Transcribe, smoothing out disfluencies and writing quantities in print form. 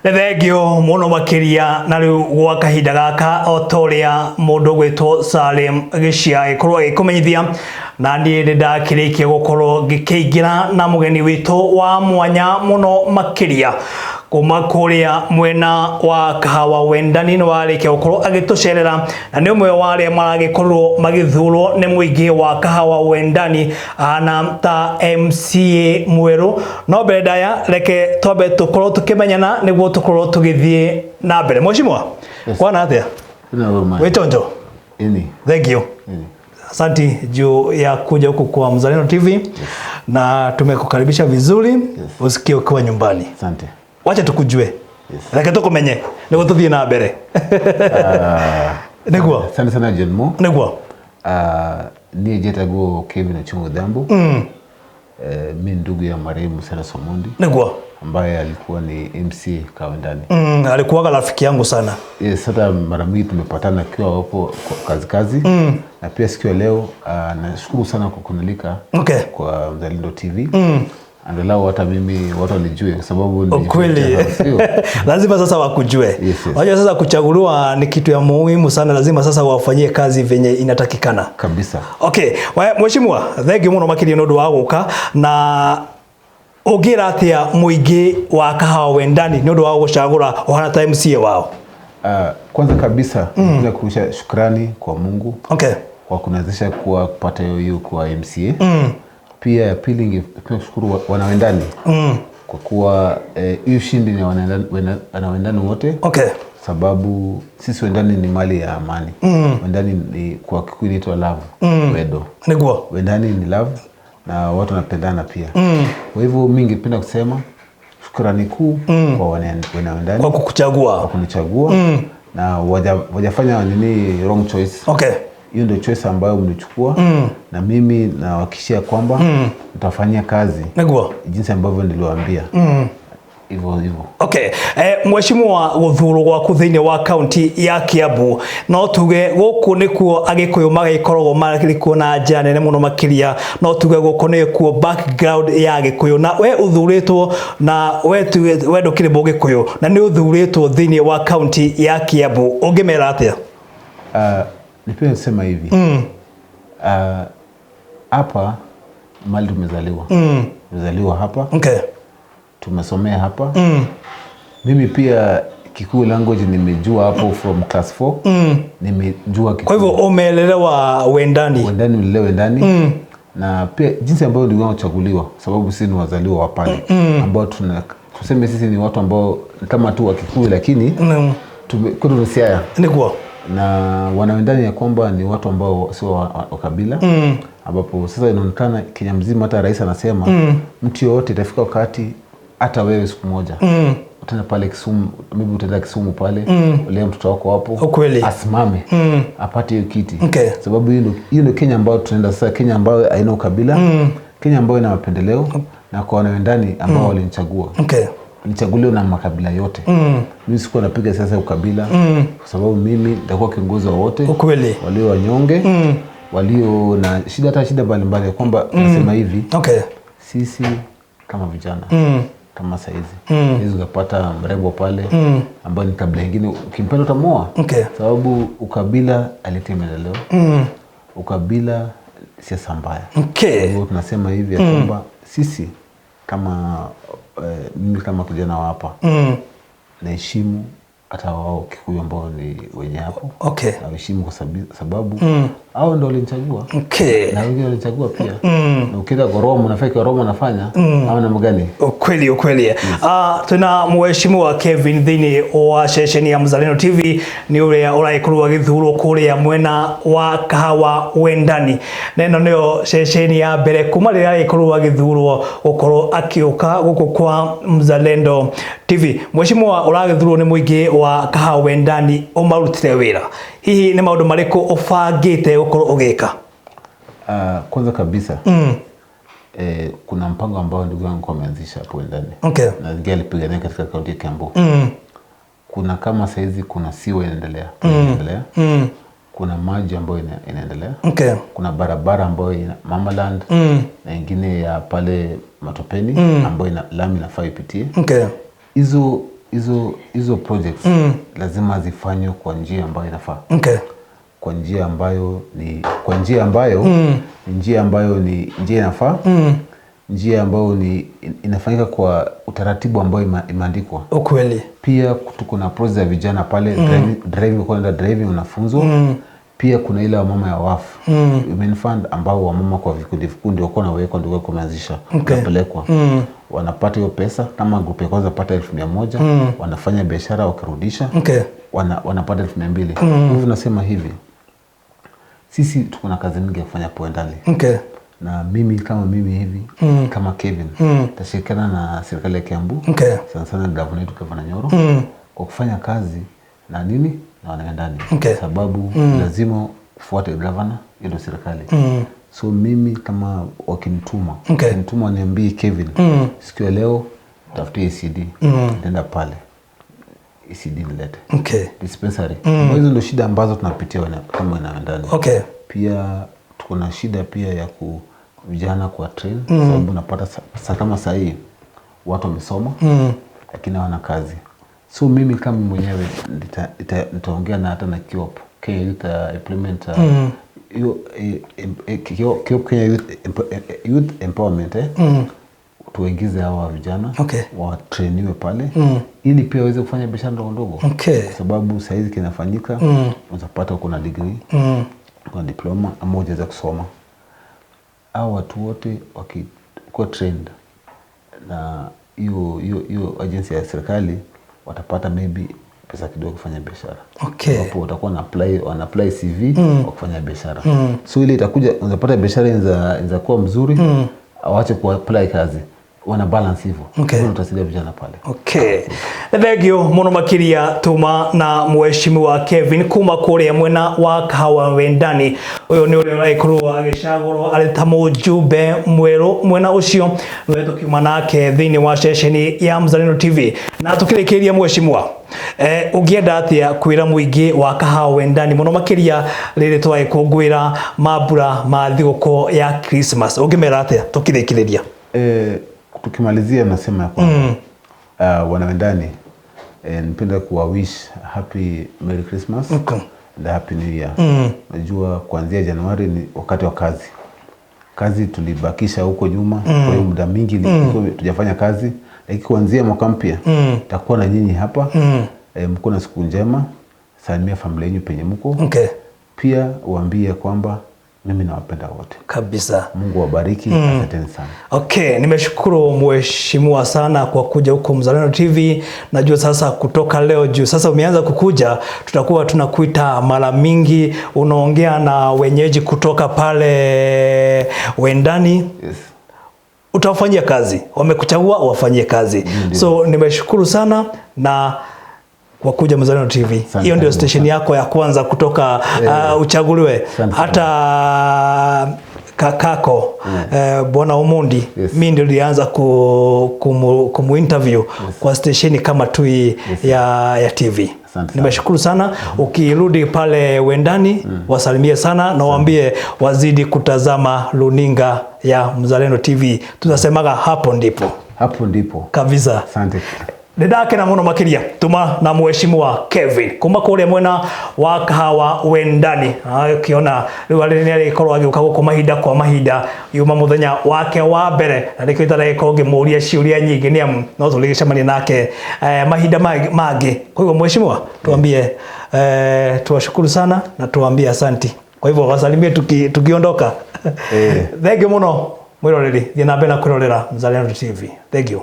Nethegio muno makiria na riu gwa kahinda gaka otoria mundu gwitwo Salim Gicia ikorwo ikumenyithia na ndi ndakirikia gukorwo ngikingira na mugeni witu wa mwanya muno makiria kuma kuria mwena wa Kahawa Wendani no warikia gukorwo agitucerera na ni umwe wa aria maragikorwo magithurwo ni muingi wa Kahawa Wendani ana ta MCA mweru no bedaya reke tobe tukorwo tukimenyana niguo tukorwo tugithie na mbere mweshimwa kwana atia wetonjo ini thank you asante juu ya kuja huku kwa Mzalendo TV na tumekukaribisha vizuri usikie ukiwa nyumbani. Asante. Wacha tukujue. Reke tukumenye niguo tuthie na mbere. Niguo. Asante sana John Mo. Niguo. Ni jetagwo Kevin Ochungo Dhambo. Mimi ndugu ya marehemu Sara Somondi. Niguo. Ambaye alikuwa ni MC Kawendani. Alikuwa rafiki yangu sana. Yes, sasa mara mingi tumepatana kiwa hapo kazi. Na pia siku ya leo nashukuru sana kwa kunilika kwa Mzalendo TV. Angalau hata mimi watu walijue kwa sababu ni kweli. Lazima sasa wakujue. Wajua sasa kuchaguliwa ni kitu ya muhimu sana, lazima sasa wafanyie kazi venye inatakikana. Kabisa. Okay, mheshimiwa, thank you muno makiria nondu wa guka na ugira atia muingi wa Kahawa Wendani nondu wa gucagura ohana ta MCA wao. Kwanza kabisa nataka kurusha shukrani kwa Mungu. Kwa kunawezesha kupata hiyo kwa MCA. Pia ya pili ningependa kushukuru wanawendani kwa kuwa hiyo ushindi ni wanawendani wote. Sababu sisi Wendani ni mali ya amani. Wendani ni kwa Kikuyu inaitwa love. Wedo. Niguo. Wendani ni love na watu wanapendana pia. Kwa hivyo mimi ningependa kusema shukrani kuu kwa wanawendani kwa kukuchagua. Kwa kunichagua na wajafanya nini wrong choice. Hiyo ndio choice ambayo mlichukua na mimi nawahakikishia kwamba nitafanyia kazi jinsi ambavyo niliwaambia. Hivyo. Mheshimiwa guthurwo gwaku thiini wa county ya Kiambu no tuge guku nikuo agikuyu magikoragwo marikuo na njira nene muno makiria no tuge guku nikuo background ya gikuyu na we uthuritwo na we ndukire gikuyu na ni uthuritwo thiini wa county ya Kiambu ungimera atia? Nipende kusema hivi. Hapa mali tumezaliwa. Tumezaliwa hapa. Tumesomea hapa. Mimi pia Kikuyu language nimejua hapo from class 4. Nimejua Kikuyu. Kwa hivyo umeelelewa Wendani. Wendani nilelewa Wendani. Na pia jinsi ambayo ndio kuchaguliwa sababu sisi ni wazaliwa wa pale ambao tuseme sisi ni watu ambao kama tu wa Kikuyu lakini tumekuwa Siaya. Niguo. Na wanawendani ya kwamba ni watu ambao sio wa kabila ambapo sasa inaonekana Kenya mzima hata rais anasema mtu yote itafika wakati hata wewe siku moja utaenda pale Kisumu, maybe utaenda Kisumu pale leo mtoto wako hapo asimame apate hiyo kiti. Sababu hiyo ndio Kenya ambayo tunaenda sasa, Kenya ambayo haina ukabila, Kenya ambayo ina mapendeleo na kwa wanawendani ambao walinichagua. Nilichaguliwa na makabila yote. Mimi sikuwa napiga siasa ukabila kwa sababu mimi nitakuwa kiongozi wa wote. Walio wanyonge, walio na shida mbalimbali kwamba nasema hivi. Sisi kama vijana kama saizi hizo unapata mrembo pale ambaye ni kabila nyingine ukimpenda utamoa. Sababu ukabila alete maendeleo. Ukabila siasa mbaya. Hivyo tunasema hivi ya kwamba sisi kama mimi kama kijana wa hapa naheshimu hata wao Kikuyu ambao ni wenye hapo. Naheshimu kwa sababu hao ndio walinichagua. Na wengine walinichagua pia. Na ukienda kwa Roma unafika Roma nafanya au namna gani? Kweli. Tuna mheshimiwa Kevin thini wa session ya Mzalendo TV ni ule uraikorwa githurwo kuria mwena wa Kahawa Wendani. Neno nio session ya mbere kuma rira aikorwa githurwo gukorwo akiuka guku kwa Mzalendo TV. Mheshimiwa uragithurwo ni muingi wa Kahawa Wendani umarutire wira. Hihi ni maundu mariku ufangite gukorwo ugika? Kwanza kabisa kuna mpango ambao ndugu yangu ameanzisha hapo Wendani. Na ndio alipigania katika kaunti ya Kiambu. Kuna kama saizi kuna siwa inaendelea. Kuna maji ambayo inaendelea. Kuna barabara ambayo ina Mamaland na nyingine ya pale Matopeni ambayo lami inafaa ipitie. Hizo hizo projects lazima zifanywe kwa njia ambayo inafaa. Okay. Kwa njia ambayo ni njia inafaa. Njia ambayo inafanyika kwa utaratibu ambao imeandikwa. Ukweli. Pia tuko na process ya vijana pale, driving unafunzwa. Pia kuna ile mama ya wafu Women Fund ambao wamama kwa vikundi wako na weko ndio kuanzisha. Wanapelekwa. Wanapata hiyo pesa kama group ya kwanza pata 1,100, wanafanya biashara wakirudisha. Wanapata 2,200. Hivyo nasema hivi. Sisi tuko na kazi nyingi ya kufanya hapo ndani. Na mimi hivi kama Kevin tashirikiana na serikali ya Kiambu, sana governor wetu Gavana Nyoro kwa kufanya kazi na wanandani. Sababu lazima ufuate governor ndio serikali. So mimi kama wakinituma niambie Kevin siku ya leo tafutie ECD, nenda pale ECD nilete dispensary. Hizo ndio shida ambazo tunapitia kama wanandani. Pia tuko na shida pia ya vijana kwa train, sababu unapata kama saa hii watu wamesoma lakini hawana kazi. So mimi kama mwenyewe nitaongea na hata na Kiop Kenya implement Kenya Youth Empowerment tuingize hawa vijana watrainiwe pale ili pia waweze kufanya biashara ndogo ndogo. Sababu saa hizi kinafanyika unapata kuna degree, kuna diploma ama unaweza kusoma. Hao watu wote wakikuwa trained na hiyo agency ya serikali watapata maybe pesa kidogo kufanya biashara. Hapo watakuwa wana apply CV wa kufanya biashara. So ile itakuja unapata biashara inaweza kuwa mzuri, waache ku apply kazi. Wana balance hivyo. Ndio tutasaidia vijana pale. Thegio muno makiria tuma na mheshimiwa Kevin kuma kuria mwena wa Kahawa Wendani. Uyo ni uri uraikorwo agicagurwo ari ta mujumbe mweru mwena ucio we tukiuma nake thiini wa sesheni ya Mzalendo TV na tukirikiria mheshimiwa ugienda atia kwira muingi wa Kahawa Wendani muno makiria riri twaikungwira mambura ma thiguko ya Christmas ungimera atia tukirikiria? Tukimalizia nasema ya kwamba wanawendani nipenda kuwawish happy Merry Christmas and Happy New Year. Najua kuanzia Januari ni wakati wa kazi tulibakisha huko nyuma kwa hiyo muda mingi tujafanya kazi, lakini kuanzia mwaka mpya tutakuwa na nyinyi hapa. Mko na siku njema, salimia familia yenu penye mko. Pia uambie kwamba mimi nawapenda wote kabisa. Mungu awabariki. Asanteni sana. Nimeshukuru mheshimiwa sana kwa kuja huko Mzalendo TV. Najua sasa kutoka leo juu sasa umeanza kukuja, tutakuwa tunakuita mara mingi, unaongea na wenyeji kutoka pale Wendani. Utawafanyia kazi, wamekuchagua wafanyie kazi. So nimeshukuru sana na kwa kuja Mzalendo TV. Hiyo ndio station yako ya kwanza kutoka uchaguliwe. Hata kakako Bwana Omondi mimi ndio nilianza kumu-interview kwa station kama tu ya TV. Nimeshukuru sana. Ukirudi pale Wendani wasalimie sana na waambie wazidi kutazama runinga ya Mzalendo TV. Tunasemaga hapo ndipo kabisa. Asante. Ndake na muno makiria tuma na mheshimiwa Kevin kuma kuria mwena wa Kahawa Wendani. Ukiona riu ari arikorwo agiuka guko mahinda kwa mahinda yuma muthenya wake wa mbere na rikio itaragikorwo ngimuria ciuria nyingi ni amu no turigicemania nake mahinda mangi. Kwa hivyo mheshimiwa tuambie tuwashukuru sana na tuambie asanti. Kwa hivyo wasalimie tukiondoka. Thank you muno mwiroreri thina mbere na kurorera Mzalendo TV. Thank you.